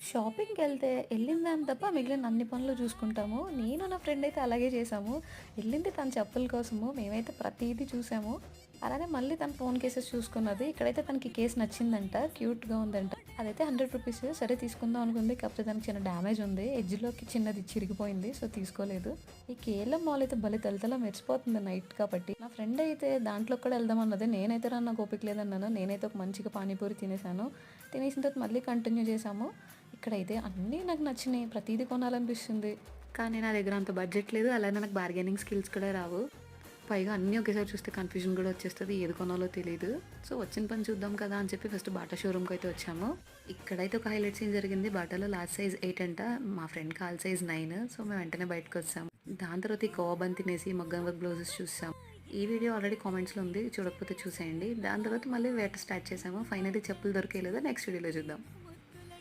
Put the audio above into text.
షాపింగ్‌కెళ్తే ఎళ్ళిందాన్ని తప్ప మిగిలిన అన్ని పనులు చూసుకుంటాము. నేను నా ఫ్రెండ్ అయితే అలాగే చేశాము. ఎళ్ళింది తన చెప్పుల కోసము. మేమైతే ప్రతీదీ చూసాము. అలానే మళ్ళీ తన ఫోన్ కేసెస్ చూసుకున్నది. ఇక్కడైతే తనకి కేస్ నచ్చిందంట. క్యూట్‌గా ఉందంట. అదైతే రూ. 100 సరే తీసుకుందాం అనుకుంది. కాకపోతే దానికి చిన్న డ్యామేజ్ ఉంది. ఎడ్జ్‌లోకి చిన్నది చిరిగిపోయింది. సో, తీసుకోలేదు. ఈ కేఎల్ఎం మాల్ అయితే భలే తళతళ మెరిసిపోతుంది నైట్ కాబట్టి. నా ఫ్రెండ్ అయితే దాంట్లో కూడా వెళ్దామన్నది. నేనైతే నాకు ఓపిక లేదన్నాను. నేనైతే ఒక మంచిగా పానీపూరి తినేసాను. తినేసిన తర్వాత మళ్ళీ కంటిన్యూ చేశాము. ఇక్కడైతే అన్నీ నాకు నచ్చినాయి. ప్రతీదీ కొనాలనిపిస్తుంది. కానీ నా దగ్గర అంత బడ్జెట్ లేదు. అలానే నాకు బార్గెనింగ్ స్కిల్స్ కూడా రావు. పైగా అన్నీ ఒకేసారి చూస్తే కన్‌ఫ్యూజన్ కూడా వచ్చేస్తది. ఏది కొనాలో తెలీదు. సో, వచ్చిన పని చూద్దాం కదా అని చెప్పి ఫస్ట్ బాటా షోరూమ్‌కి అయితే వచ్చాము. ఇక్కడైతే ఒక హైలైట్ సీన్ జరిగింది. బాటాలో లాస్ట్ సైజ్ 8 అంట. మా ఫ్రెండ్ కాల్ సైజ్ 9. సో, మేము వెంటనే బయటకొచ్చాము. దాని తర్వాత ఈ కోవా బన్ తినేసి మగ్గం వర్క్ బ్లౌజెస్ చూసాం. ఈ వీడియో ఆల్రెడీ కామెంట్స్‌లో ఉంది. చూడకపోతే చూసేయండి. దాని తర్వాత మళ్ళీ వేట స్టార్ట్ చేసాము. ఫైనల్లీ చెప్పులు దొరికేయలేదు. నెక్స్ట్ వీడియోలో చూద్దాం.